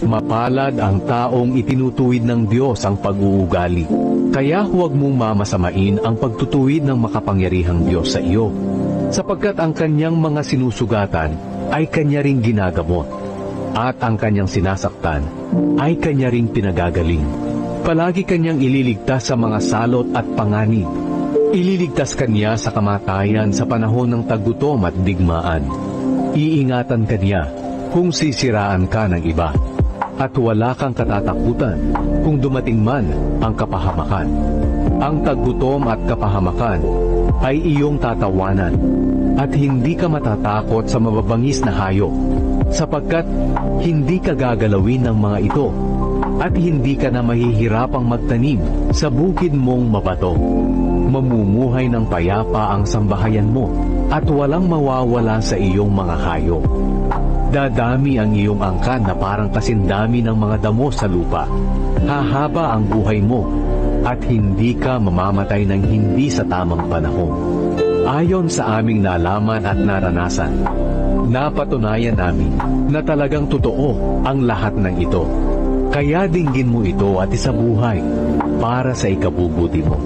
Mapalad ang taong itinutuwid ng Diyos ang pag-uugali. Kaya huwag mong mamasamain ang pagtutuwid ng makapangyarihang Diyos sa iyo, sapagkat ang kanyang mga sinusugatan ay kanya ring ginagamot, at ang kanyang sinasaktan ay kanya ring pinagagaling. Palagi kanyang ililigtas sa mga salot at panganib. Ililigtas kanya sa kamatayan sa panahon ng tagutom at digmaan. Iingatan kanya kung sisiraan ka ng iba, at wala kang katatakutan kung dumating man ang kapahamakan. Ang tagutom at kapahamakan ay iyong tatawanan, at hindi ka matatakot sa mababangis na hayop, sapagkat hindi ka gagalawin ng mga ito, at hindi ka na mahihirapang magtanim sa bukid mong mabato. Mamumuhay ng payapa ang sambahayan mo, at walang mawawala sa iyong mga hayop. Dadami ang iyong angkan na parang kasindami ng mga damo sa lupa. Hahaba ang buhay mo, at hindi ka mamamatay ng hindi sa tamang panahon. Ayon sa aming nalaman at naranasan, napatunayan namin na talagang totoo ang lahat ng ito. Kaya dinggin mo ito at isabuhay para sa ikabubuti mo.